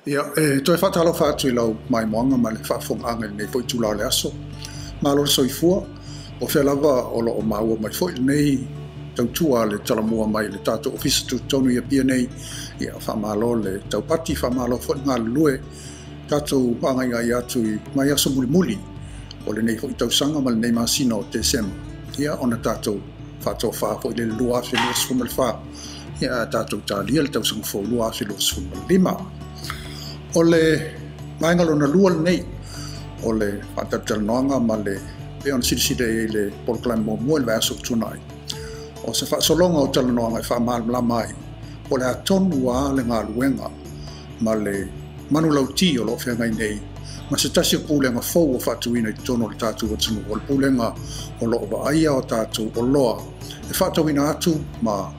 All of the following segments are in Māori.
Ia, toi whatalo whātui lau mai moanga ma le whaafonga nei fwoi tūlau le aso. Mā lo soifua, o whelawa o lo o maua mai fwoi nei tautua le talamua mai le tātou ofisa tu tonu ia pia nei, ia whamalo le taupati whamalo fwoi ngā lue, tātou whangai ngai atu i mai aso muli muli, o le nei fwoi tausanga ma le nei masina o te sema. Ia, ona tātou whātou wha fwoi le lua awhi lua sfuma le wha. Ia, tātou tālia le tausanga fwoi lua awhi lua sfuma lima. O le maingalo na lua nei, o le whātatanoanga ma le peona sirisire e le poloklami mua le vaso tunai. O se whaasolonga o talanoanga e whaamala mai, o le atonu a le ngā luenga, ma le manulauti o lo whiangai nei, ma se tasi o pūlenga fau o whaatuina i tono le tātou atunu, o le pūlenga o lo o aia o tātou o loa, e whaatauina atu ma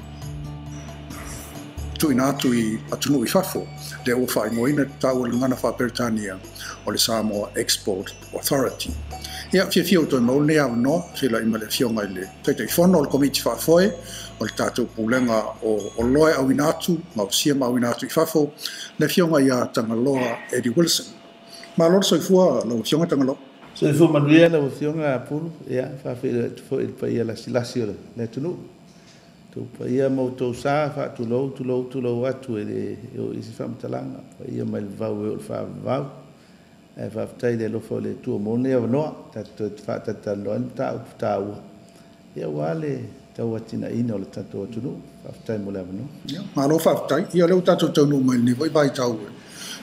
tuina atu i atunu i whafo, le o whaingoina tau o le ngana Whaperitania o le Samoa Export Authority. Ia fia o toi maul ne au no, whila ima le fionga i le teitai whono o le komiti whaafoe, o le tātou pūlenga o loe au inatu, ngau siama au inatu i whafo, le fionga i a Tangaloa Eddie Wilson. Ma lor soifua lo fionga Tangaloa. Soifua manuia lo fionga pulu, ia, whawhira tufo i pa ia la silasi o le tunu. Pa ia mau tau sā, wha tulau atu e o isi whamatalanga. Pa ia mai vau e o le whaavau. E whaafitai le lofa o le tua mone au noa. Tato e whaatatalo anu tā ua. Ia wale tau atina ina o le tato atunu. Whaafitai mo le au noa. Ma lo whaafitai. Ia leo tato taunu mai ni vai vai tau e.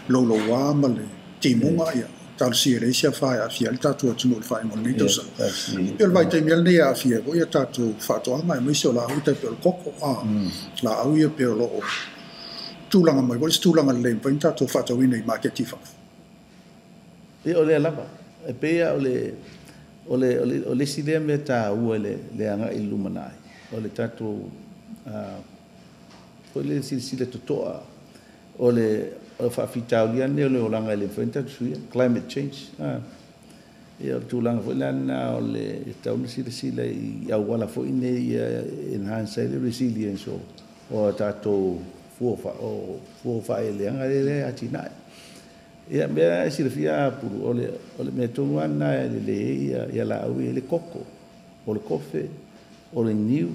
Lolo wā ma le timunga ia. Tal si ele sia fa a fia tatu atunu le fa mo ni tosa. Pel vai te mel ne a fia o ia tatu fa to anga mai so la uta pel koko a. La au ia pel lo. Tulanga mai vol tulanga le pa tatu fa to ina i market fa. E ole lava. E pe ole sile me ta u le anga illuminai. Ole tatu ole sile totoa. Ole o whaafitaulia ne o le olanga le whainta tuia, climate change. Ia o tūlanga fo lana o le tauna sila i au wala fo ine i enhance le resilience o tātou fuofa e leanga le atinai. Ia mea sila fia puru o le mea tonu ana le ia la au le koko, o le kofe, o le niu,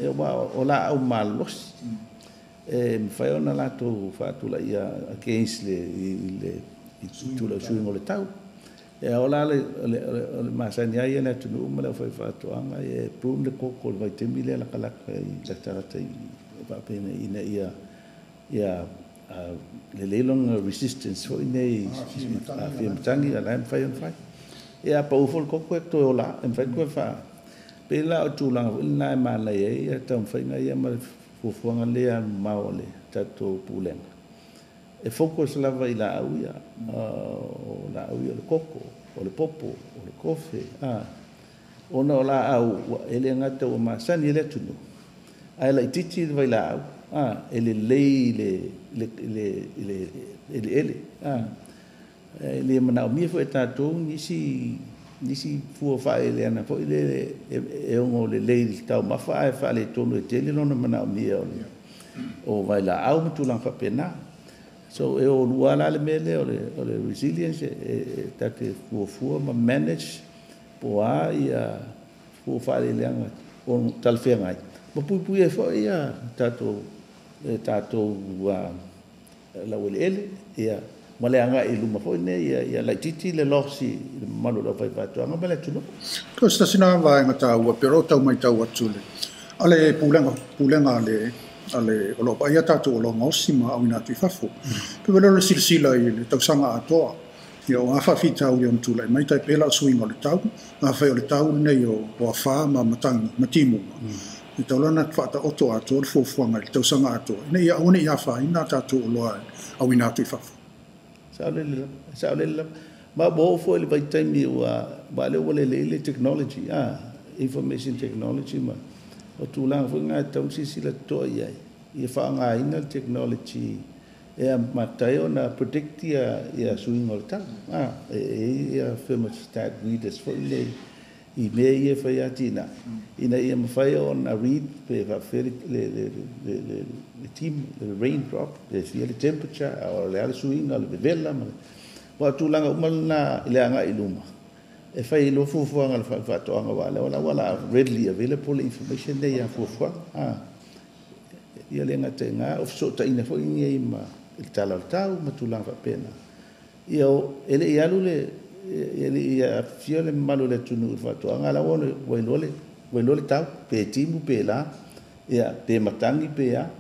o la au malosi. Fai ona lato whaatula ia against le tula suingo le tau. E ola le masani ai ena tunu umala fai whaatoanga e prune le koko le vaitemi le alakalaka i tatarata i wapena ina ia le leilonga resistance fo ina i whiamatangi a laim fai on fai. E a paufo le koko e toi ola, e fai koe wha. Pela o tūlanga ina e malai e a tau whainga ia ma fuanga lea mau le tato pulenga. E focus lava i la auia, o la auia le koko, o le popo, o le kofe, ona o la au, ele ngata o masani ele tunu. Ai la ititi vai la au, ele lei ele, ele manau mia fo e tato nisi fua whae le ana fo ile e ongo le lei tau mawhae whae le tonu e tele lona manau mia o vai la au matulang whapena. So e o lua la le mele o le resilience e tate fua ma manage po a ia fua whae le anga o talwhea ngai. Ma pui e fo ia tato la wale ele ia ma le anga i luma foi ne ia la titi le losi malu la fai pato anga bele tuno ko sta sina va nga ta u pero tau mai tau atule ale pulenga ale o lo pa ia tatu o lo ngosima au ina tu fafu pe velo le silsila i le tau sanga atoa yo afa fita u yon tule mai tai pela swing o le tau na fa o le tau nei o fa ma matang matimu i tau lana fata oto ato le fuanga le tau sanga atoa nei ia oni ia fa ina tatu o lo au ina tu fafu Saulila. Ma bo fo le vai taimi wa le le technology, information technology ma. O tulang fo nga tau sila to ia. Ia fa nga ina technology e matai ona predict ia swing or ta. Ia famous stat readers fo le I me ia whai atina. Ina ia mawhai o na read pe whawhiri le team, le raindrop, le fia le temperature, o le ale suinga, le vevela. Wa tūlanga umalina i le anga i luma. E whai lo fuafuanga le whatoanga wala readily available information nei a fuafuanga. Ia le ngata ngā, of so ta ina fo inga i ma il tala tau, ma tūlanga whapena. Ia o, ele i alu le, ele ia fia le malu le tunu i whatoanga, la wane wailole tau, pe timu pe la, ia pe matangi pe a,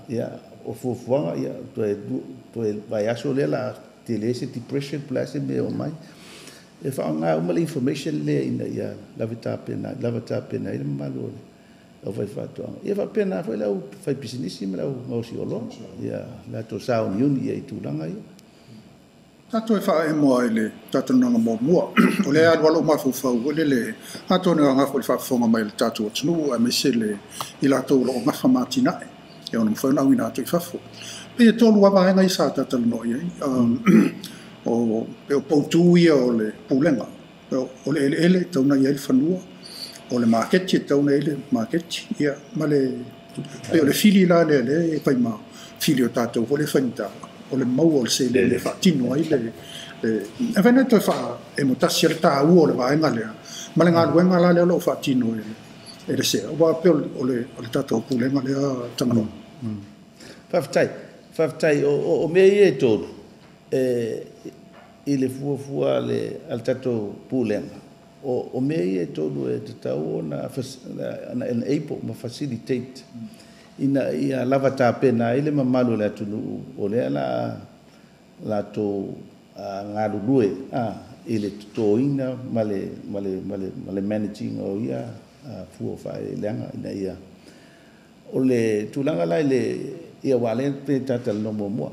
ia o fuafuanga, ia toe vai aso le la, te lese depression plase me o mai. E whaanga umale information le ina ia lavata pena ile malu le. O vai whatoanga. Ia whapena whai lau whai pisinisi me lau ngausi olo. Ia la to sao niuni ia i tūlanga ia. Tato e wha e moa ele tato nanga mua. O le alu alo mawhau o le tato ni ngafo le whafonga mai le tato o tunu a me se le i lato lo o ngafa matinae. E ona mwhauna au ina ato i whafo. Pe e tolu wa vaenga i sa tato no ia. O poutu ia o le pulenga. O le ele tauna ia le whanua. O le marketi tauna ele marketi. Ia ma le pe o le fili la le e pai ma fili o tato o le whanita. O le mau o le se le whatino ai le e whene toi wha e mo tasi le tā ua o le vaenga lea ma le ngā luenga la lea lo whatino e le sea ua pe o le tata o pulenga lea tangano Whaftai o mea i e tōru i le fuafua le al tato pulenga o mea i e tōru e te tau na enable ma facilitate ina ia lava tāpena ile mamalu le atunu o lea la tō ngā rurue ile tōina male managing o ia fua whae leanga ina ia o le tūlanga lai le ia wale pe tatal no mua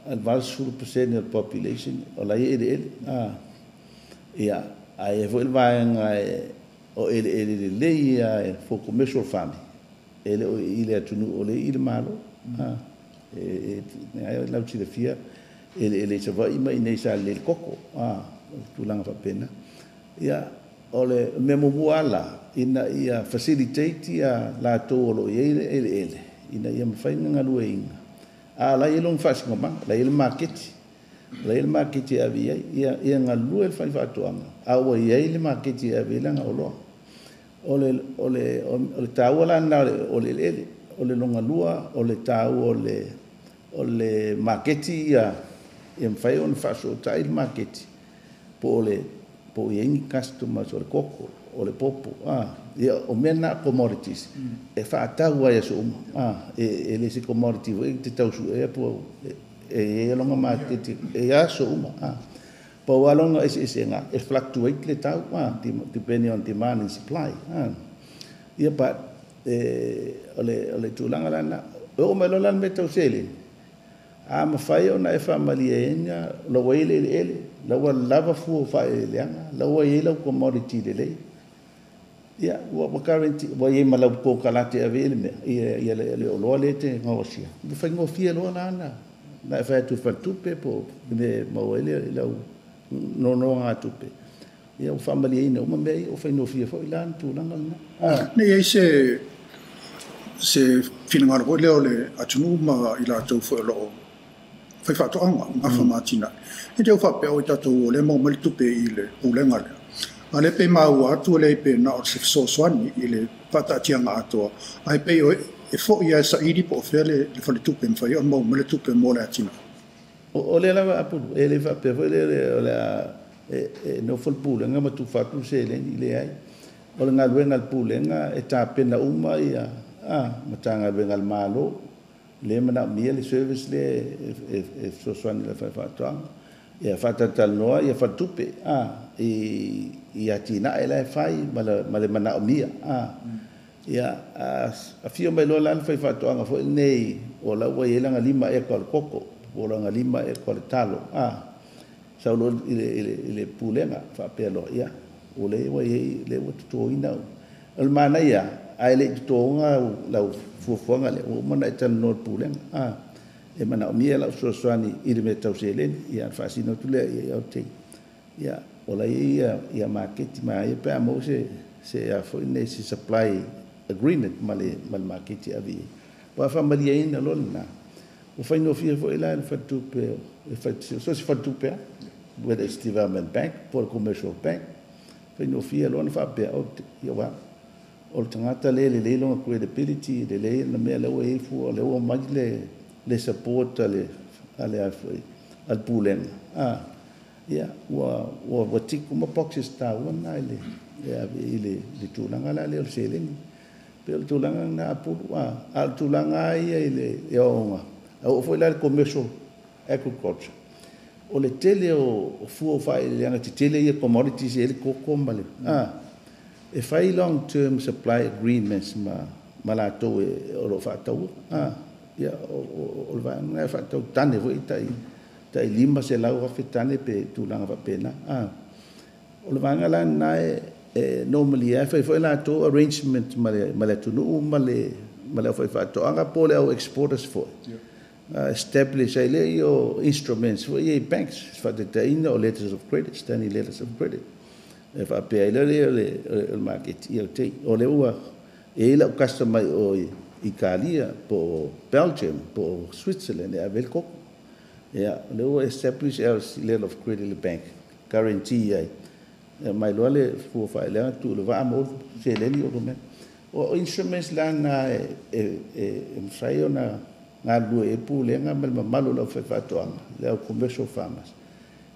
advanced 40% of the population o lai ele ia ai e foi vaenga o ele le ia for commercial farming ele o ile atunu o le ile malo ai la uti le fia ele se vai mai nei sa le koko tulanga fa pena ia o le memo muala ina ia facilitate ia la tolo ele ina ia mfaina ngalue inga la ile un fast ngoma la ile market avia ia ngalue fa fa toanga awa ia ile market avia nga olo ole tau la na ole longa lua ole tau ole marketi ya fai on faso tai market po yengi customers ole koko ole popo ia o mena commodities e fa tau ya so ele se commodity we te tau su e po e longa market e ya so po walonga nga it fluctuate le tau depending on demand and supply ia but ole tulanga lana o melolan metau sele ma fai ona e fa maliena lo wele ele lo lava fu fa eleanga lo wele commodity le ia wa currency wa ye mala po kalate avele me ia le lo le te ngosia bu fa ngofia lo lana na fa tu fa tupe po me mo ele lo no nga tupe ia o family ina o mei o faino fia fo ilan tu langa ne ia se finanga o le atunu ma ila tu fo lo fai fa to anga fa matina e te fa pe o tatu le mo mal tupe ile pulenga le ale pe ma wa tu le pe na o se so swani ile pata tianga ato ai pe o e fo ia sa idi po fele le fa tupe fa yo mo mal tupe mo la tina o le lava apu ele fa pe le no fol pulenga ma tu fa tu se le ile ai o nga luenga pulenga e ta pena uma ia matanga luenga malo le mana mia le service le e so swani le fa tang ia fa tal noa ia fa tupe ia tina ele fai male mana mia ia a fio mai lo lan fa tang fo nei o la wa yela lima e koko ora nga lima e kwa talo sa lo ile pulenga fa pelo ia o le wa le wa to ina el mana ia ai le to nga la fuanga le o mana tan no pulenga e mana mi la so swani ile me tau selen ia fa sino tu le ia te ia ola ia market ma ia pe mo se a foi nei se supply agreement male market avi pa fa malia ina lona o fa no fia foi lá fa tu pe fa so se fa tu pe whether it's development bank for commercial bank fa no fia lona fa pe o ia wa o tangata le lo credibility le na me le o fu le o mai le support ale al pulen ia wa tiku ma boxes ta wana ile tulanga la le seleng pe tulanga na pu al tulanga ile o foi la commercial agriculture o le tele o fu fa ile nga tele e commodities ele ko male e fai long term supply agreements ma la to o lo fa to ia o va na fa to tane vo tai lima se lau fa tane pe tulanga va pena o le vanga la na normally fa la to arrangement male tu no male fa to anga pole au exporters for establish yo instruments for banks for the data or letters of credit standing letters of credit if a pe le market ia te o le ua la customer o Italia po Belgium po Switzerland e avel ko le ua establish a letter of credit bank guarantee mai lo le fu fa le tu le va mo se le ni o instruments la na fai ona nga lu e pu le nga malo la fa fa to le commercial farmers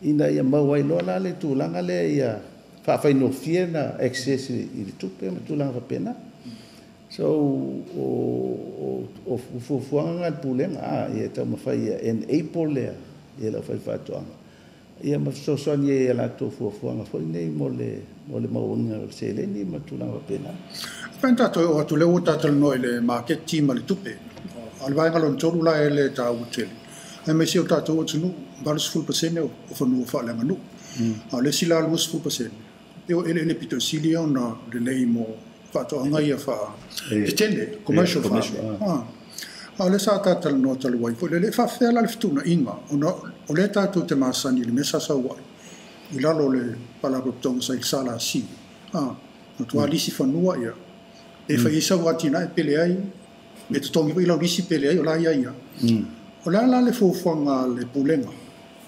ina ia ma wai lo la le tu langa le ia fa no fiena excess i tu pe tu langa fa pena so o fu nga pu le nga ia ta ma fa ia en April le ia la fa to ia ma so ni la to fu nga fo nei mo le mo nga se le ni ma tu langa pena penta to o tu le uta tel no le market team le tupe al vai ngalon tolu la ele ta uteli e me si o ta to tunu balos full percent o fa no fa la nganu le sila almost full percent eu ele pito silia na de nei mo fa to nga ia fa tende commercial farm le sa ta tel no tel wai fo le fa fa la ftuna inga o le ta to te masani le mesa sa wai ila lo le pala ko tong sa sala si no to ali si fa no ia e fa isa watina e pele ai me to tongi ila risi pele ai o la ia o la le fofanga le pulenga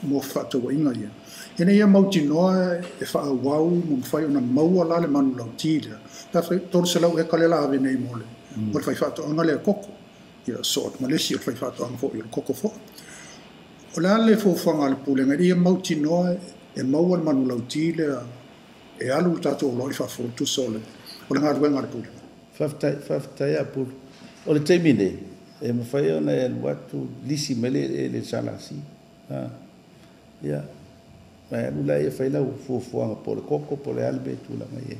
mo fa to inga ia ene ia mauti noa e fa wau mo fai ona mau la le manu lautile ta fa to se lau e kale la ave nei mole mo fai fa to ona le koko ia sort malesi fai fa to fo ia koko fo o la le fofanga le pulenga ia mauti noa e mau le manu lautile e alu tato lo fa fo tu sole o le ngarwe ngar pulenga fafta ya pul o le temine e ma fai ona e watu lisi mele le salasi ya ma ula e fai la fufuanga po le koko po le albe tu la mai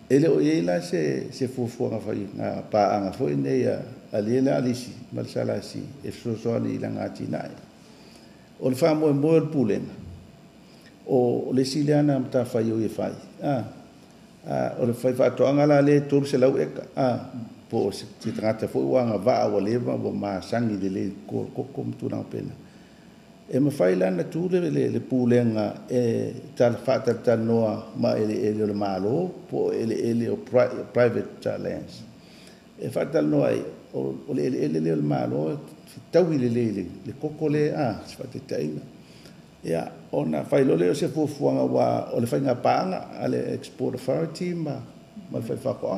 ele o la se fufuanga fai na pa anga foi ne ya aliela lisi mal salasi e so ni la ngati nai o le famo e mo pulen o le siliana mta fai o e fai o le fai fa to anga la le tur se lau eka po se trata foi wanga va o leva bo ma sangi de le ko tu na pena e ma fai la na tu le pulenga e tal fata tal noa ma ele le malo po ele o private lands e fata noa o le malo tawi le kokole se fata taina ya ona fai lo le se fuanga wa o le fai nga panga ale export authority ma fai fa ko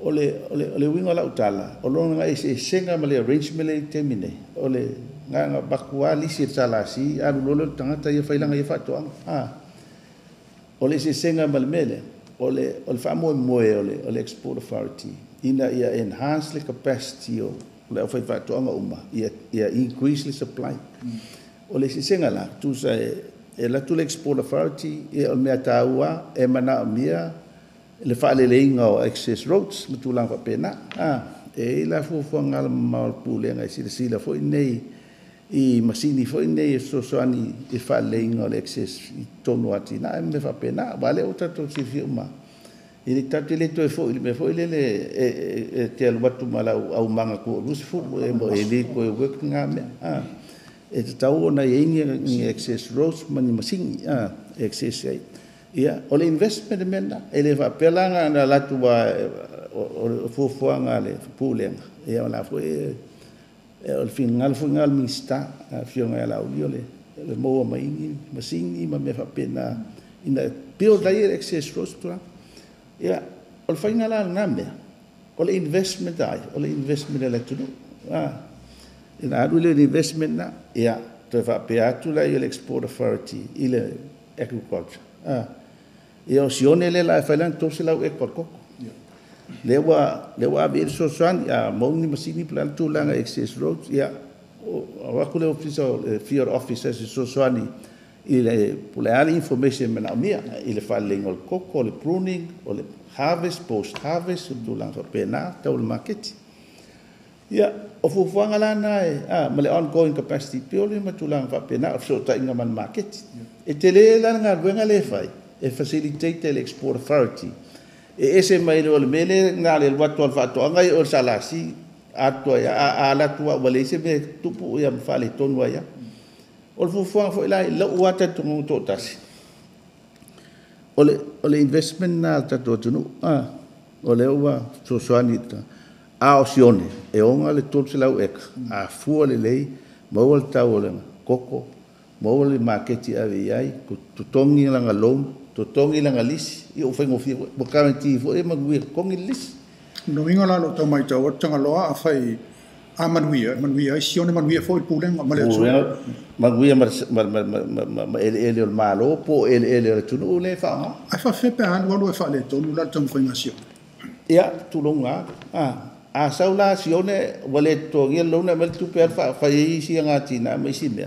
o le winga la utala o lo nga se senga ma le arrangement le termine o le nga bakua li se sala si a lo tangata ia fai langa ia fa to o le se senga ma le mele o le fa mo o le export authority ina ia enhance the capacity o le fai fa to uma ia increase the supply o le senga la tu sa e la tu le export authority e o mea taua e mana mia le fa le leinga o access roads mutulang fa pena e la fu ngal mal pulenga si la foi nei i masini foi nei so ani e fa leinga o access i tonu atina me fa pena vale o tato si firma ini tatu le to foi me foi le te al watu mala au manga ko rus fu e mo e le ko work ngame e te tau na yengi access roads mani masini access ai ia o le investment mena ele fa pelanga na latu wa o fuanga le pulenga ia la foi o fingal mista fionga la ole le mo mai ni masingi ma me fa pena ina pio dai access rostra ia o final na me o le investment ai o le investment le tu ina adu le investment na ia te fa pe atu la le export authority ile agriculture ia o sione le la fa lan to se la e ko lewa be so san ya mo ni masini plan tu langa access roads ya wa kule officer field officers so sani ile pula information mena mia ile fa lengol koko le pruning o le harvest post harvest tu langa pena tau le market ya o fu fanga lana ma le ongoing capacity purely ma tu langa pena so ta inga man market e tele langa wenga le fai e facilitate the export authority e ese mai le mele nga le watu al fatu ngai o salasi ato ya ala tua wale se me tupu ya mfale tonwa ya o fu fo ila lo wata tu to tasi ole investment na tato tunu ole wa so soanita a osione e onga le tol se lau ek a fu le lei mo al tawole koko mo le market ya ai ku tongi langa lom to tongi langa lisi i o fengo fi mo karanti fo e magui kongi lisi no inga la lo to mai taw tanga loa a fai a manui ai sione manui fo i pulen ma le so magui ma ele malo po ele tu no le fa a fa fe pe an wo fa le to no la tong fengasio ia tu longa a saula sione wale to ngel lo na mel tu per fa i si ngati na me si me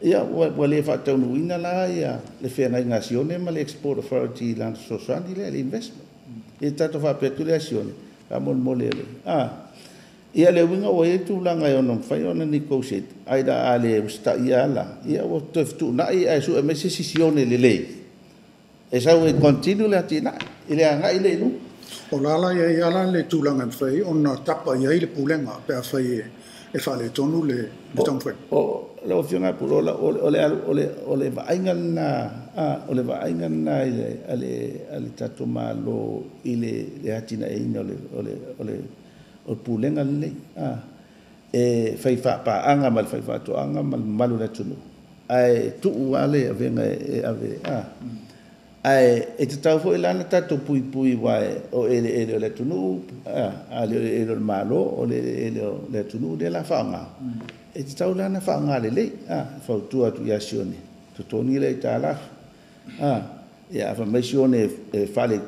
ia wale fa tau nuina la ia le fena nazione ma le export authority land society le investment e tato fa petulazione a mon molele ia le winga o e tu langa yo non fa yo ni coset aida ale sta ia la ia o tu na ia su me decisione le e sa o continue la tina ile anga ile lu o la ia la le tu langa fai on tapa ia ile pulenga pe fai e fa le tonu le tong fai le ofiona pulo ole va aingan na ale tato malo ile le atina e ina ole pulenga le e fai fa pa anga mal fai fa to anga mal malu le tunu ai tu wale avenga ave ai e te tau fo ilana tato pui wae o ele le tunu ale ele malo o le tunu de la fanga e te tau lana whaanga le whautua tu ia sione. Tu toni le tāla. Ia wha mai sione e whale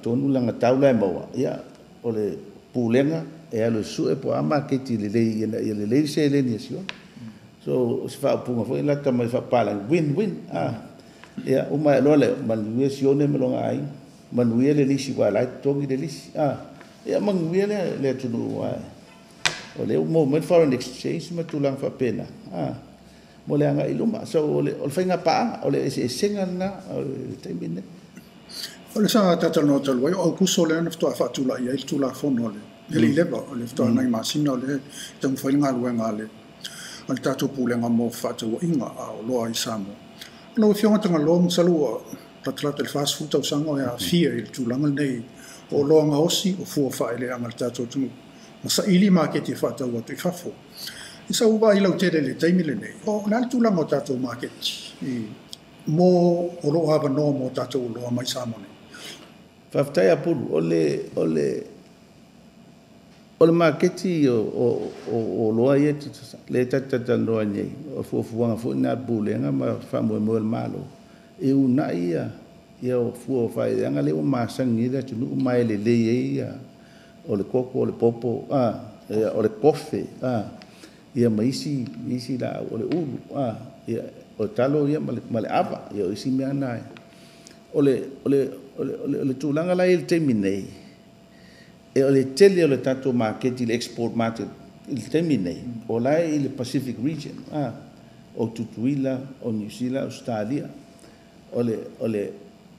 tonu langa taula e maua. Ia o le pūlenga e alo su e po ama ke ti le lei se le ni sione. So se wha upunga fo ila ta mai whapala win-win. Ia umai aloa le manuia sione me longa ai. Manuia le lisi wa lai tongi le lisi. Ia manuia le tunu wae. O le mo foreign exchange ma tulang fa pena mo le anga iluma so o le fainga pa o le senga na te mine o le sa tata no talo o ku so le na fto fa tula ia il tula fono le le o le fto na masina le tong fainga luenga le al tato pulenga mo fa to inga o lo ai samo no fionga tanga lo salu tatra el fast food o sango ya fia il tulanga nei o lo nga osi o fu fa ile anga tato tu masa ili market e fata wa tu fafo isa uba ila utere le taimile nei o na tula mo tato market mo o lo hava no mo tato lo mai samone faftai apulu ole market o lo ai le tata no nei o fu anga na bulenga ma famo mo malo e una ia o fu fa anga le o masangi da tu mai le ia o le koko, o le popo, o le kofe, ia maisi la o le ulu, ia o talo ia ma le ava, ia o isi mea nai. O le tūlanga lai il temi nei, e o le tele o le tato market, le export market, il temi nei, o lai i le Pacific region, o Tutuila, o New Zealand, Australia, o le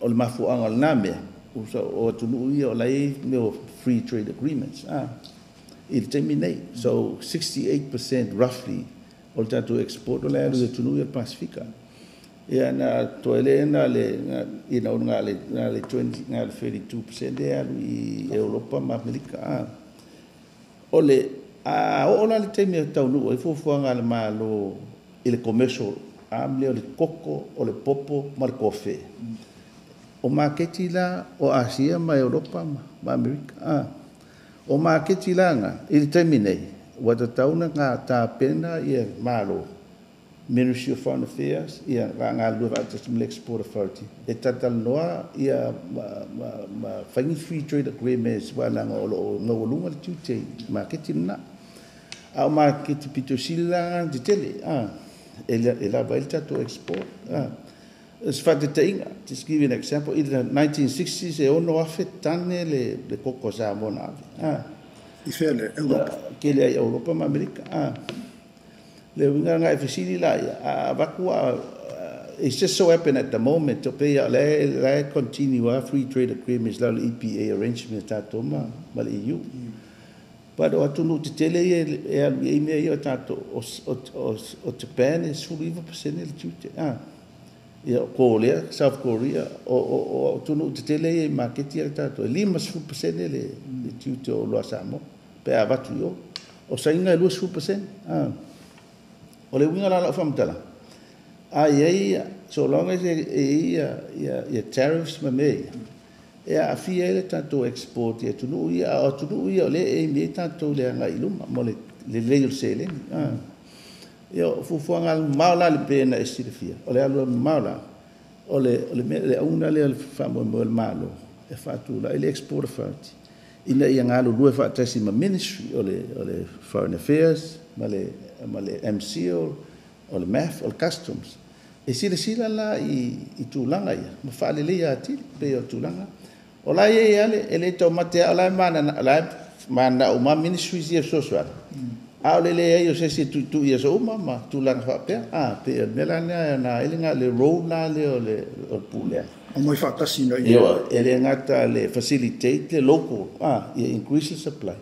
mafuanga o le namea, o tunu ia o lai meo free trade agreements il terminate so 68% roughly o tato export o lai le tunu ia Pacifica ia na toele na le ina nga le 20 nga le 32% de alu I Europa ma Amerika ole ola le teme tau no e fo nga le malo il commercial am le coco o le popo ma le kofe o marketi la o Asia ma Europa ma Amerika o marketi la nga il termine wata tauna nga ta pena ia malo Ministry of Foreign Affairs ia nga lu va Testimony Export Authority e tatal noa ia ma fine free trade agreements wala nga o ngolunga le tute marketi na a marketi pitosila de tele ela vai to export es fa de tinga just give you an example in the 1960s e ono afetane le coco sa mona I fele Europa ke le Europa ma Amerika le winga nga efisili la vakua it's just so happen at the moment to pay la continue our free trade agreements la EPA arrangement tato ma le EU but o tunu te tele e me io tato o Japan is 40% le tute ia Korea South Korea o tunu te tele e market ia tato 5% le tute o lo samo pe avatu yo o sainga 2% o le winga la famtala ai so long as ia tariffs ma me ia afia ele tanto export ia tunu ia le e me tanto le nga iluma mo le le sele io fu ngal maula le pena e sirfia o le alu maula o le una le famo mo il malo e fatu la il export authority ina ia ngalu due fa tesi ma ministry o le foreign affairs ma le MCO o le MEF o le customs e sila la I tulanga ia ma fale le ia ti pe o tulanga o la ia ale ele to mate ala mana o ma ministries ia social a le ia se tu ia so ma tulanga fa pe melana na elinga le road la le o pule o moi fa tasi na ia ele ngata le facilitate le local increase the supply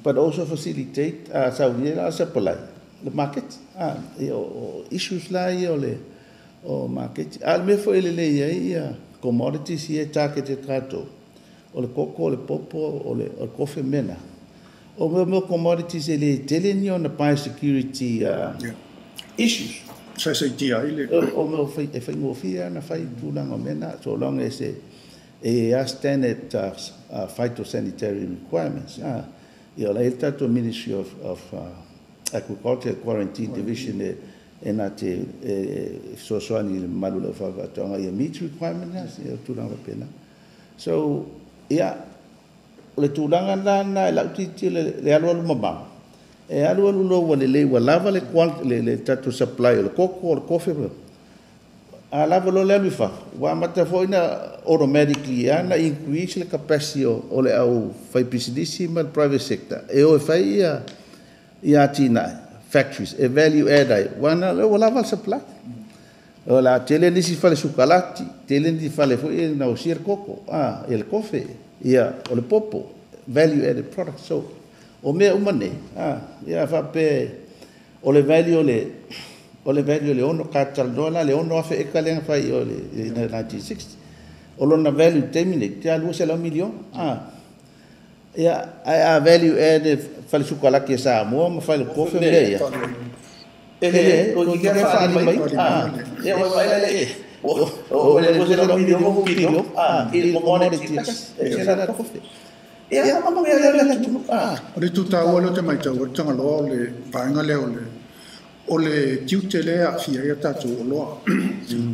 but also facilitate Saudi supply the market issues la o market al me foi le ia commodities ia target trato o le coco o le popo o le coffee mena o me commodities ele telenio na biosecurity issues sai dia ile o me fai mo fia na fai tulanga mena so long as standard phytosanitary requirements ia la tato Ministry of Agriculture Quarantine Division e na te sosoani malu le fa tonga ia meat requirements ia tulanga pena so ia le tulanga na la uti le alu mama e alu lo le lava le tato supply le coco le coffee a lava lo le fa wa mata foina automatically ana increase le capacity o le au fai business ma private sector e o fai ia tina factories e value add wana le lava supply o la tele ni si fale sukalati tele ni fale fo e na o sir coco el coffee ia o le popo value added product so o me umane ia fa pe o le value le ono katal dola le ono afe ekalen fa o le 1960 o lona value terminate ya lu se la million ia a value added fale sukalaki sa mo ma fale coffee me ia ele o que fa ali mai ia o vai le o le la million mo pilio il commodities e la coffee ia ma ia o tu ta o le te mai tau tanga lo le painga le o le tiute le a fia ia tatu o loa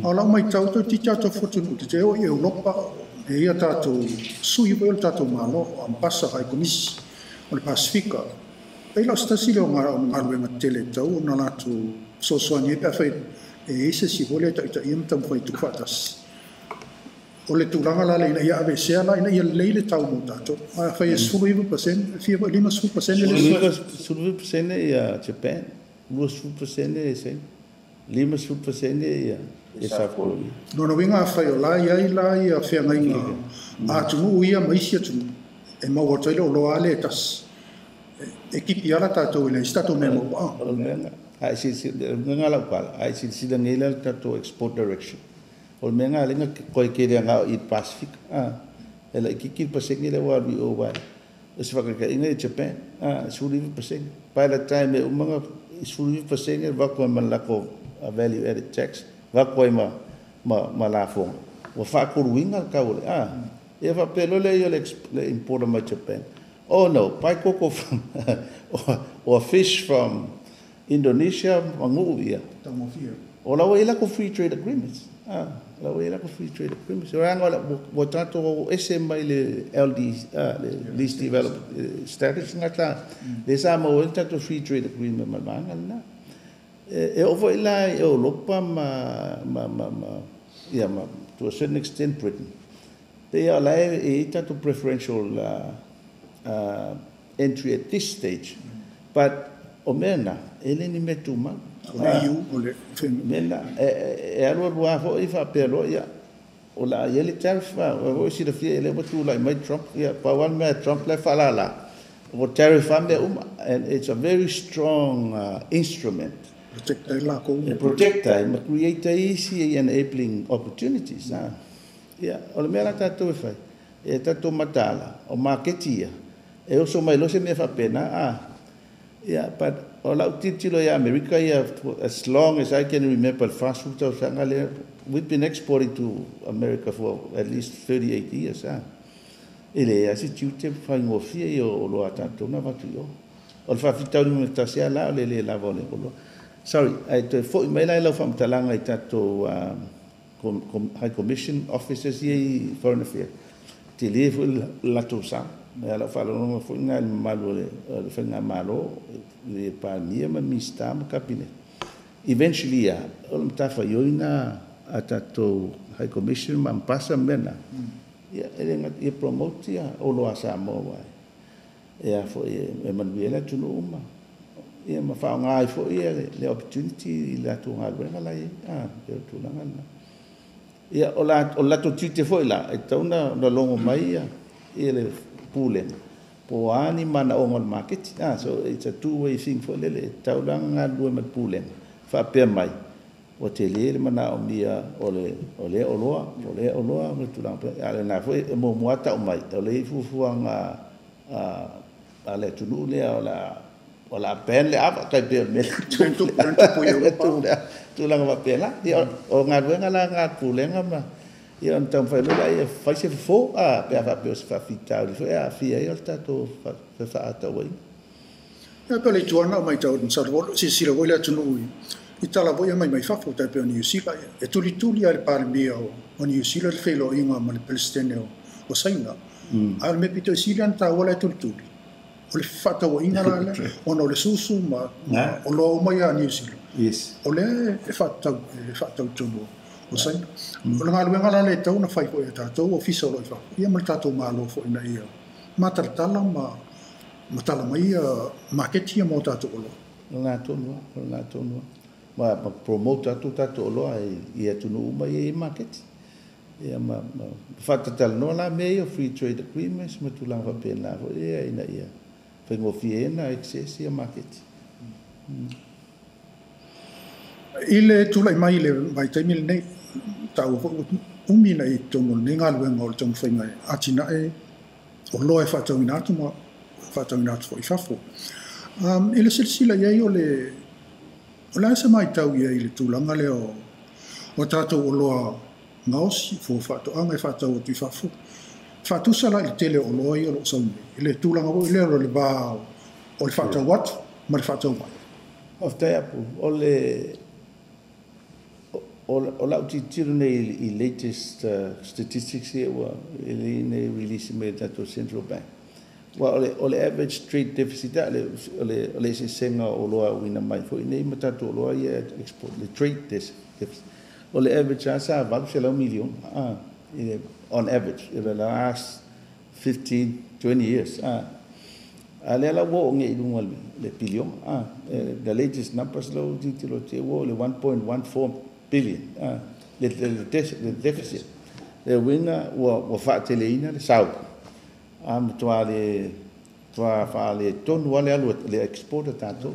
o la mai tau to ti tatu fortunu te o Europa e ia tatu sui o tatu malo am passa ai komisi o le Pasifika e la stasi le ngaro e tele tau na la tu so ni pe fa e se si vole ta im tam foi tu fatas o le tulanga la le ia ave se la ia le tau mo tato ma fa e sulu 5% fia 5% le 5% ia Japan 2% e se 5% e South Korea no winga fa yo la ia fa ngai a tu ia mai sia tu e ma o tele o lo ale tas e kipi ala tato le stato memo ai si ngala pala ai si ngela tato export direction o menga lenga ko ke nga i Pacific ela kiki paseng le wa bi o wa es fa ka inga Japan suri paseng by the time mga suri paseng va ko man la ko value added tax va ko ma la fo wa fa ko winga ka o e va pelo le yo le import ma Japan oh no pai koko from or fish from Indonesia manguvia o la wela ko free trade agreements la wela ko free trade agreements ora ngola bo tato SMA le LD le least developed status ngata le sa mo tato free trade agreement manga na e over ila e Europa to a certain extent Britain they are like tato preferential entry at this stage but omena ele ni metuma mena alo wa fo ifa pelo ya ola yele tariff o si de fie ele botu like my Trump ya pa wan me Trump le falala o tariff ande and it's a very strong instrument protect and create easy enabling opportunities ya ola mera tato fa e tato matala o marketia e o so mai lo se me fa pena yeah, but all out titilo ya America ya as long as I can remember fast food we've been exporting to America for at least 38 years ele ya si tute fa ngofia yo lo atato na vatu yo o fa fitau ni tasia la le la vole lo sorry I to fo mai la fam talanga tato high commission officers ye foreign affairs te level la to sa la fa lo fo ngal malo le fa ngal malo le pa mia ma mista ma cabinet eventually ya o mtafa yoina atato high commission ma pasa mena ya ele ngat promote ya o lo asa mo wa ya fo e manuela tunu uma ya ma fa ngai fo ya le opportunity la to ngal ngala ya to ngala ya o la to tite fo la e tauna no longo mai ya ele pulen po ani mana o market so it's a two-way thing for lele taulanga dua mat pulen fa pe mai o te le mana o mia ole oloa mo tulang pe ale na foi mo muata o mai ole fuanga ale tunu le ola pen le apa kai pe me tulang va pe la o ngad la pulenga ma ia então foi lá e faz se for pe fa pe fa fitau foi fia ia tato fa ata wai ya pele tuana mai tau sa ro si lo voglio tunu itala voia mai fa foto pe New Zealand e tuli al parmia o New Zealand felo inga mal Palestina o saina al me pito Zealand ta wala tuli o le fata o inga la o no le susu ma o lo mai a New Zealand yes o le fata tunu o saina o nga ngala le tau na fai ko e tatou official lo fa ia mal tatou malo fo ina ia matartala matala mai market ia mo tatou lo na tonu ma promote tatou lo ia tunu mai market ia ma fata tal no la meio free trade agreements ma tulang va pena fo ia ina ia fa ngo fiena access ia market ile tulai mai le mai taimil nei tau umi nei tongo ni ngalu ngol tong fenga atina e o loe fa tau inatu ma fa tau inatu fo ifafo ile silsila ye yo le o la sa mai tau ye ile tulanga le o tato o loa ngaosi fo fa to anga fa tau tu ifafo fa tu sala il tele o loe yo lo son ile tulanga o ile le ba o fa tau wat ma fa tau mai of tapu o la utitiro nei I latest statistics here nei release made at the central bank o le average trade deficit le se senga o loa wina mai fo nei matato loa ia export le trade deficit o le average asa va se la million on average in the last 15-20 years ale la wo nge idungal le billion the latest numbers lo titilo te wo le 1.14 billion le deficit le winga wo fa teleina le sau toa fa le ton wale alu le export tato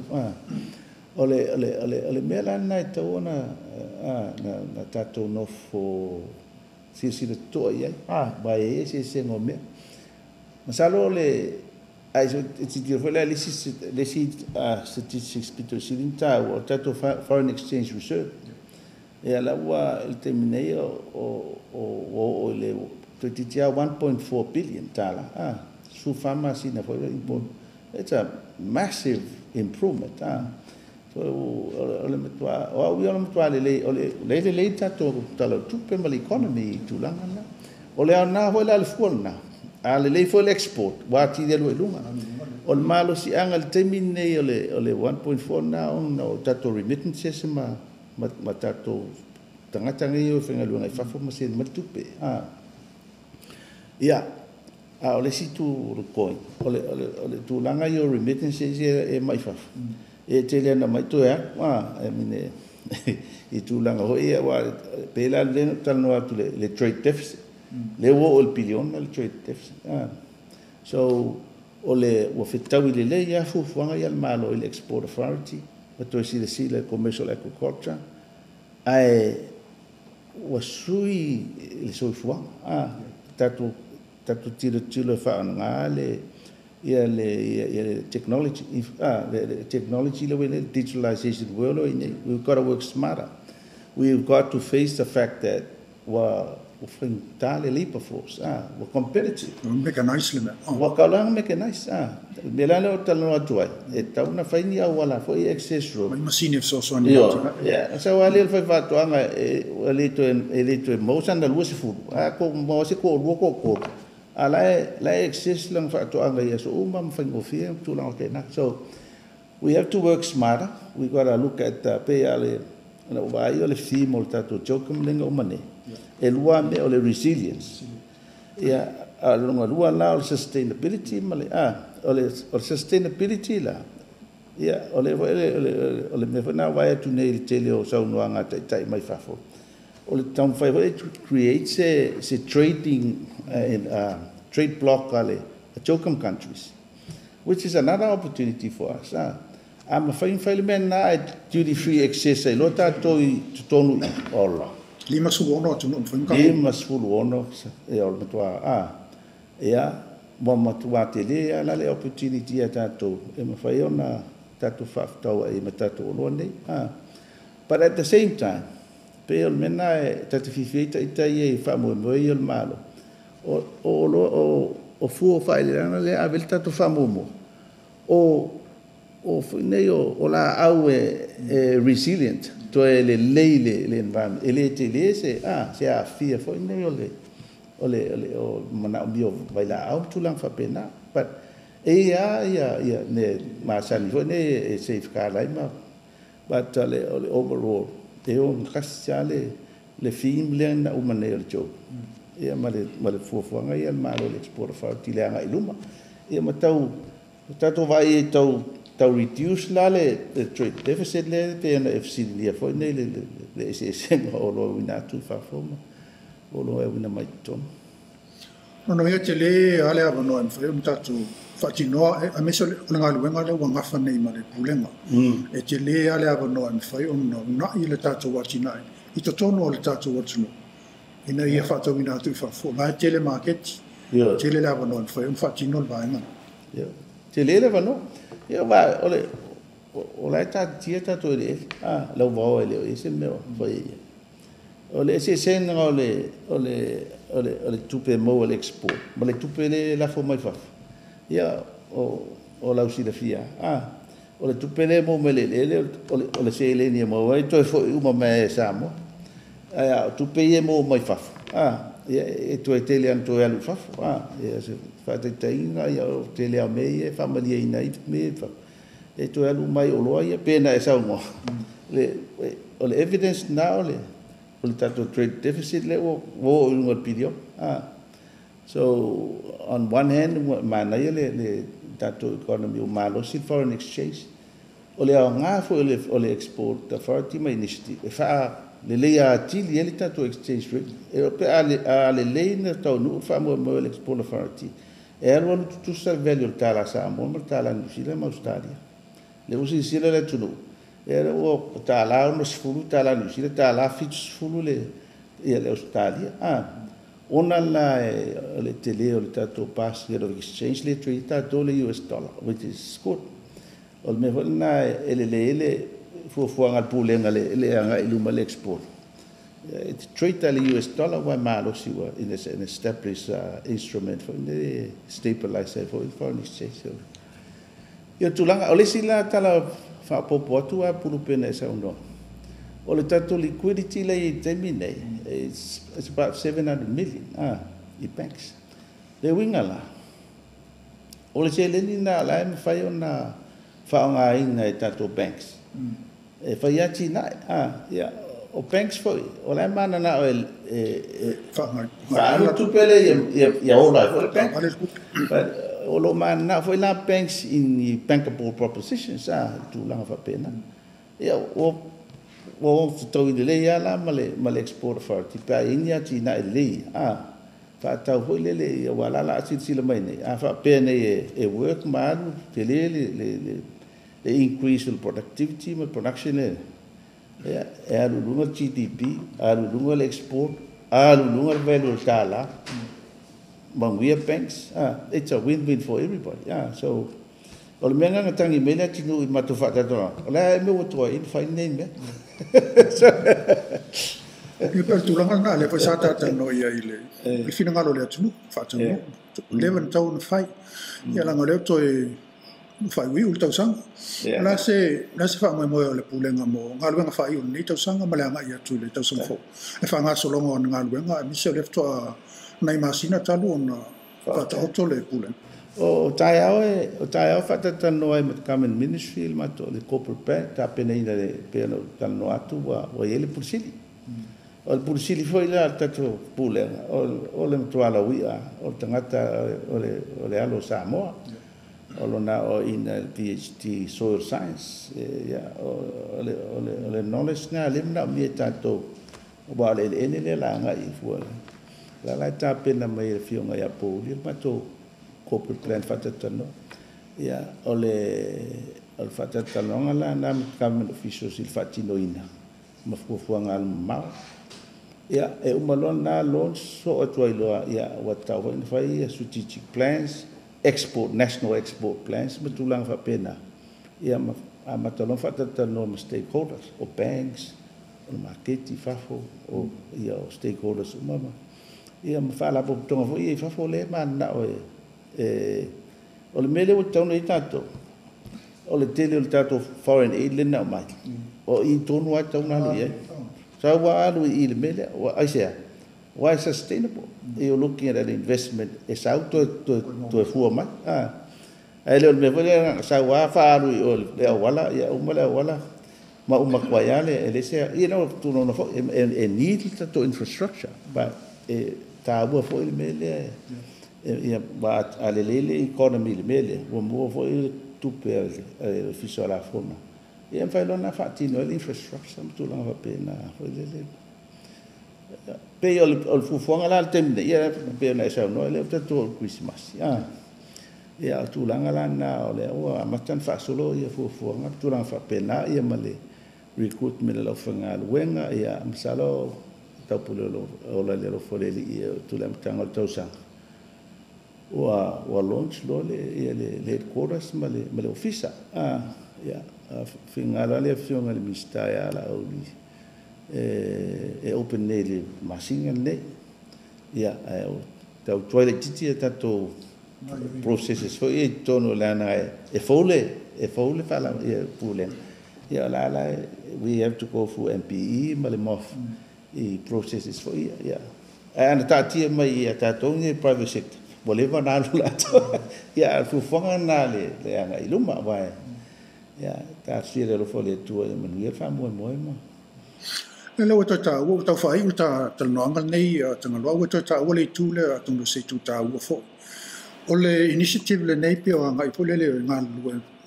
ole mea lana e tau ona na tātou nofo sila toa iai. Vai se ngō mea. Masalo ai so titira foi la lesi statistics pito silinta o tātou foreign exchange reserve. E ala ua il terminei o le titia 1.4 billion tala. Su fama sina foi important. It's a massive improvement. So ole metua o wi ole metua le tātou tala tupe mal economy tulanga na. Ole ana foi la le fuana. Le foi l'export. Wati de lunga. O le malo si anga le terminei ole 1.4 na o tātou remittances ma tātou tangata ngai o whenga luanga I whafo ma se matupe. Ia, ole si tu rukoi, ole tu langa i o remittances e mai whafo. E te lea na mai tu mine, I tu langa hoi wa pēla lena talano atu le trade deficit. Le o le bilion le trade deficit. So, ole wa whetawi le ia fufuanga I al malo I le export authority. Wato si le commercial agriculture ai wasui le soifua tatu tilo fa ngale ia le technology le technology le digitalization world we've got to work smarter. We've got to face the fact that tale labor force we're competitive mechanized le wakalang mechanized melane o talo atuai e tauna faini au wala foi excess room mai machine so yeah so wale foi fatu anga elito mo sanda lusi fu ko mo se ko ko la excess lang fatu anga ya so umam fango fie tu lang tena. So we have to work smarter. We got to look at pay ale na vai ole fi molta to jokum lenga umane e lua me ole resilience ia lua la ole sustainability male ole sustainability la ia ole me fana vai tu nei tele o sau noanga tai mai fafo ole town five to create se trading in trade block ale jokum countries, which is another opportunity for us. I'm a fine man na duty free access ai lota to tonu ola lima su ono tu no fun lima su ono e ol matua ia mo matua tele ala le opportunity ata to e ma fai ona tatu faftau ai matatu ono nei but at the same time pel mena tatu fifita itai e fa mo il malo o fu fai le avel tatu fa mo o nei o la au resilient to le environment ele te le se a fia foi nei o mana bio vai la au tu lang fa pena but ia ne ma sani foi nei safe car lai ma but le overall te on khasiale le film le na o manel jo ia male fuanga ia malo le export fa ti le anga iluma ia matau tato vai tau reduce la le trade deficit le pe na FC le foi nei le SSM o lo wina tu fa forma o lo wina mai ton no ia te le ale ava no en foi tatu fatino a meso nga luenga le wanga fa nei male pulenga e te le ale ava no en foi no na ile tatu watina I to tono le tatu watino ina ia fa to wina tu fa fo ma te le market te le ava no en foi fatino va nga te le ava no ia va ole ta tieta to le lo va ele ese meu foi ole ese sen ole tupe mo le export ma le tupe le la fo mai fa ia o la usida fia ole tupe le mo mele le ole se le ni mo vai to fo uma me samo tupe ye mo mai fa ia e to italian to alu fa ia se fa te tainga ia te le me e family ina me fa e to alu mai o loa ia pena e sa mo le evidence na ole tato trade deficit le o un pidio so on one hand mana le tato economy o malo si foreign exchange ole nga fo ole export authority mai initiative fa le leia tili ele tato exchange rate e pe ale leina to no fa mo export authority e alo tu sa value tala sa mo tala ni sila ma Australia le usi sila le tuno Era o tāla no sfulu tāla New Zealand tāla fitu sfulu le Australia. Ona la le tele o le tatou pass of exchange le trade tatou le US dollar, which is good. O me ho na ele fuafuanga pulenga le anga iluma le export. It trade the US dollar wa malo siwa in an established instrument for the stabilizer for foreign exchange. Ia tulanga o le sila tala fa popo atu a pulu pena sa uno. O le tatou liquidity le termine it's about 700 million i banks. Le wingala. O le seleni na la me fai ona fa nga ina e tatou banks. E fai ati na ia o banks foi o la mana na o fa tu pele ia ola o bank o lo mana na foi la banks in bankable propositions tu la fa pena ia o to i le ia la male export authority pa inia ti na le fa ta foi le wala la si le mai ne fa pena e work man te le increase in productivity and production lunga GDP, lunga export, lunga value tala. But we have banks. It's a win-win for everybody. So, kalau mengang tangi mela tinu matufa tato. Ola me woto in fine name. Ia pertulangan nga le pasata tano ia ile. I fina ngalo le tunu fa tunu. Leven tau na fai. Ia langa le to fai wi ul tau sang. La se fa mo le pulenga mo ngalu nga fai un ni tau sang ma nga ia tu le tau sang fo. E fa nga solongo ngalu nga mi se le to nai masina talu on fa tau le pulen. O tai fa tano ai mat kamen ministry ma to le corporate bank ta pena ina le pena tano atu wa ele pursili. O le pursili foi la tato pulenga o le mtuala wia o tangata o le alo Samoa. Olona o in PhD soil science ole knowledge na limna mi tato wa le le la nga I fu la ta pena mai fio nga ya po li ma to corporate plan fatatano ya ole fatatano la na government officials il fatino ina ma fu nga ma ya e umalon na launch so atoilo ya what ta wa fai strategic plans national export plans betulang fa pena ia matalon fa tatano stakeholders o banks o market fafo o ia stakeholders mama ia mafala po tonga fo ia fafo le mana o le mele o tonu I tato o le tele o tato foreign aid le na mai o I tonu a tonu ali sa wa alu I le mele o aisia why sustainable you're looking at an investment is out to fu ma ele me vole sa wa fa alu le wala ya umala wala ma kwa yale ele se tu no need to infrastructure but ta bu fo il mele ia ba alele economy le mele wo mo fo tu per fiso la forma ia fa lona fatino infrastructure tu la va pena fo le pe ol fufuanga la temne ia pe na sa no le to Christmas ia tu langa la na ole o matan fa solo ia fufuanga tu langa fa pena ia male recruitment lo fanga wenga ia msalo tapulo ola le lo foleli ia tu la mtanga to sa wa launch lo le headquarters male office ia finga le fiona le mistaya la oli open nele masinga ne ia tau toilet titi tato processes for tono lana fole fala pulen ia la we have to go through MPE malimof processes for ia and tati mai ia tato ni private sector boleva na la ia fu fonga na le anga iluma vai ia ta sire lo fole tu manuel fa mo le o ta o ta fai o ta no angal nei tanga lo o ta o le tu le tung se tu ta o fo o le initiative le nei pe o ngai po le ngal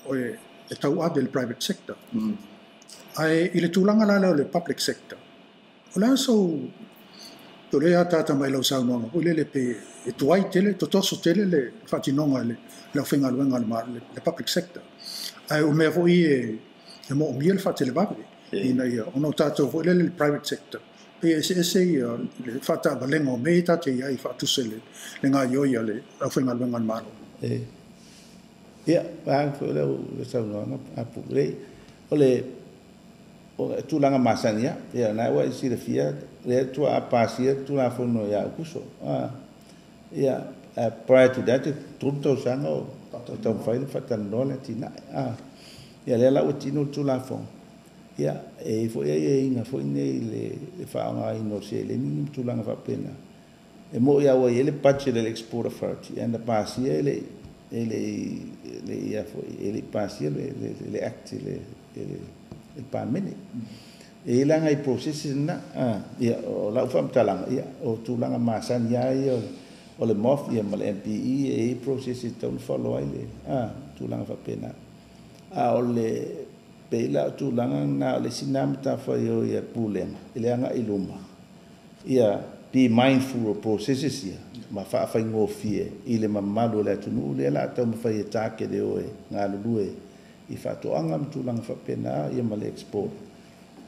o e tau a del private sector ai ile tulanga la le public sector o la so to le ata mai lo sa no o le pe e tuai tele to so tele le fati no le la finga lo ngal le public sector ai o me foi e mo miel fa te le vape ina ia ono tato fo le private sector pe ese le fata valenga o me ta te ia fa tu sele le nga yo ia le a foi nga lunga malo ia pa fo le sa no a pu le o tu langa masania ia na wa si le fia le tu a pasia tu la fo no ia kuso ia prior to that tutto sango to file fata no le tina ia le la o tino tu la fo ia e fo ia inga fo nei le fa nga ino se le ni tu langa fa pena e mo ia o ele budget le export authority and the pasia le ia fo ele pasia le act le pa mene e langa i process na ia o la fa mtalanga ia o tu langa masan ia o le mof ia mal MPE e process ton follow ile tu langa fa pena o le pela tu langa na le sinam ta fa yo ia pulen ile anga iluma ia be mindful of processes ia ma fa fa ngofie ile mamalu le tunu le la ta mo fa ta ke de o nga lue i fa to anga tu langa fa pena ia mal export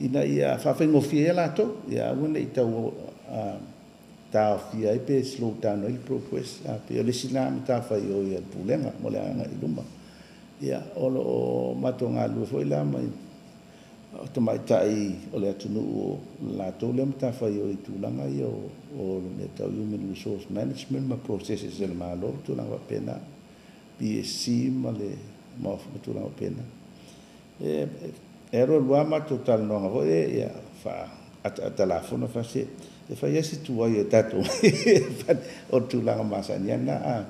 ina ia fa fa ngofie la to ia wona i tau ta fia i pe slow down il progress pe le sinam ta fa yo ia pulen mo le anga iluma ia o matonga lu foi la mai to mai tai o le tunu la to le mta fa yo i tulanga yo o le tau human resource management ma processes el malo tu la pena PSC ma le ma tu la pena ero lua ma total no ho ia fa at la fono fa se e fa yesi tu wa yo tato o tu la ma sanyana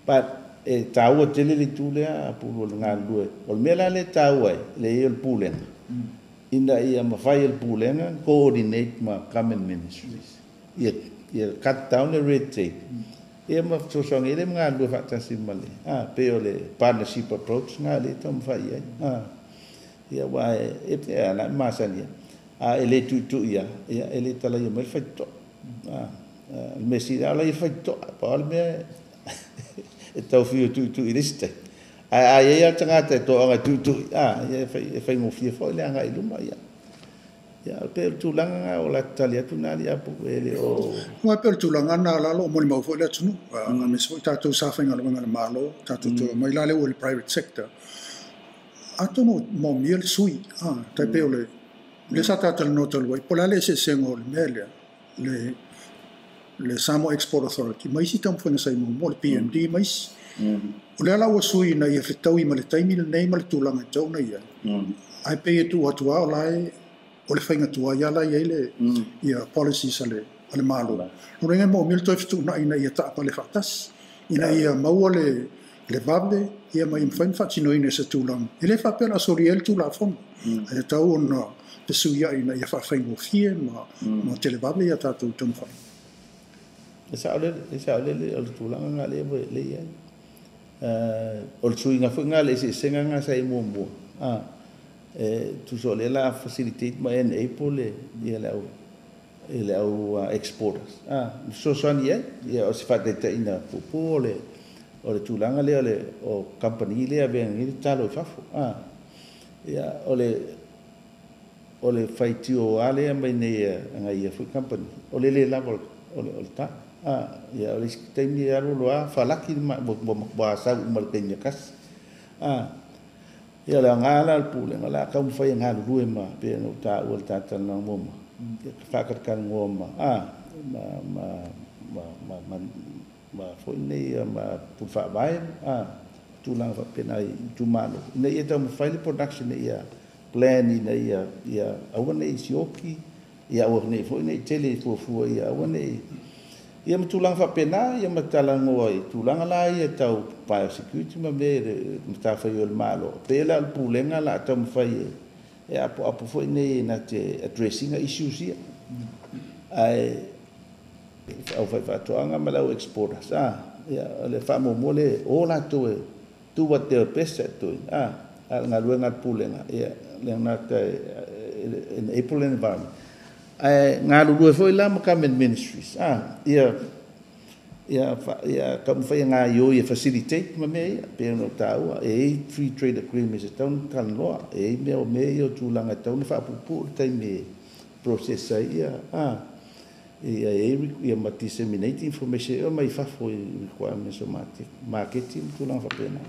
but e tau te le tule a pulo nga lue o mela le tau le el pulen inda ia ma fai el pulen coordinate ma common ministries ia cut down the red tape ia ma so so ele nga lue fa ta simale pe o le partnership approach nga le tom fai ia wa e na ma sania ele tu ia ele tala ia ma fai to il mesi ala ia fai to pa me e tau fio tu iriste ia tanga te to anga tu ia fai ngofie fo le anga iluma ia pe tu langa o la talia tu nali apu ele o mo pe tu langa na la lo mo le mo fo le tunu nga me so ta tu sa fa nga le malo ta tu mai la le o le private sector ato no mo miel sui ta pe o le sa ta no to lo po la le se sengo le mele le Samoa Export Authority mai si tam fona sai mo le PMD mai o le ala o sui na ia fetau i male taimi le nei male tulanga tau na ia ai pe tu atua o lai o le fainga tua ia la ia policies ale malo no renga mo mil to fitu na ina ia ta pa le fatas ina ia mau le vable ia mai fain fatino ina se tulang ele fa pena soriel tu la fon ai tau ona te suia ina ia fa faingo fie ma tele vable ia ta tu tum fa Esa ole o tulanga nga le ia o suinga fu nga le se senga nga sai mo tu so le la facilitate ma en April ia le au exporters so ia o se fa de ina po le o le tulanga le o company le ben ni talo fafo ia o le faitio ale mai ne nga ia fu company o le level o ta ia o le taimi alo loa falaki ma sa mal kenya kas ia la ngala al pule ngala ka un fai ngala rue ma pe no ta o ta ta na mo fa ka kan mo ma foi nei ma pu fa vai tu lang fa pe nai tu malo nei eta mo fai production ia plan nei ia au nei sioki ia o nei foi nei tele fu ia o nei ia mtulang fa pena ia matalang oi tulang la ia tau pa security ma be mta fa yo malo pela al pulenga la tam fa e apo foi nei na te addressing issues ia ai au fa to anga malau exporters ia le fa mo mole o la to tu what the best to al ngaluenga pulenga ia le na in April environment ngalu dua foi lá ma camen ministries ia ia kam fai nga yo ia facilitate ma me pe no tau free trade agreement tau kan loa me o me yo tulanga tau na fa pu tai me process ia ia ma disseminate information o mai fa foi requirements o marketing tulanga fa pena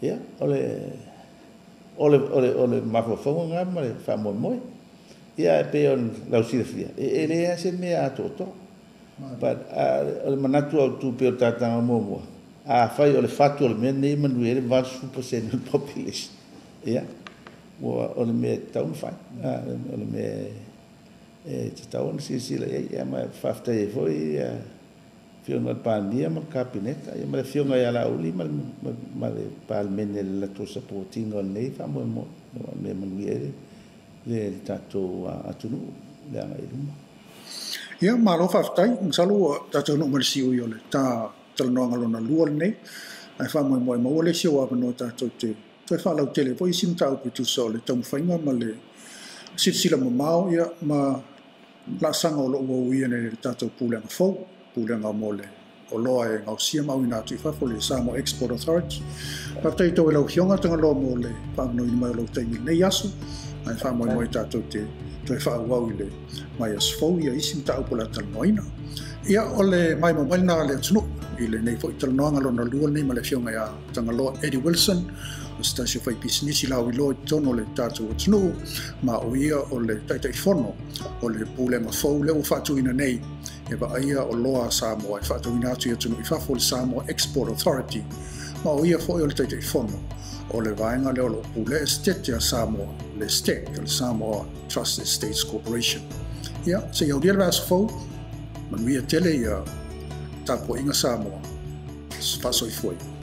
ia ole ma fa nga ma fa mo ia pe on la usifia le se me a toto but le manatu au tu pe tata mo fai ole fatu ole me nei manu ele va super sen population ia ole me town fai ole me town si le ia ma fafta e foi fio no pandia ma cabinet ia ma fio nga la uli ma le palmene la to supporting on nei fa mo me manu ele le tato atunu le anga iluma ia malo faftai salu tato no mersi o le ta no ngalona luol nei ai fa mo le sio wa no tato te fa lau tele foi sim tau pu tu so le tong fainga ma le sila mau ia ma la sanga o lo wo ia ne tato pulenga fo pulenga mole o loa e ngau sia mau ina tu fa fo le Samoa Export Authority pa tai to lo hionga tanga lo mole pa no i mai lo tai nei asu ai fa mo tato te fa wau le mai as fo ia isim tau pola tal noina ia ole mai mo na le tunu ile nei fo tal noanga lo na luol nei male fionga ia tanga lo Eddie Wilson o stasio fai business la wi lo tono le tato tunu ma o ia ole tai fono ole pule ma fo le o fatu ina nei e ba ia o loa Samoa fatu ina tu tunu fa fo Samoa Export Authority ma o ia fo ole tai fono o le vaenga leo lo pule estate ya Samoa le state el Samoa Trust Estates Corporation ia se ia dia vas fo manuia tele ia tapo inga Samoa fa soi foi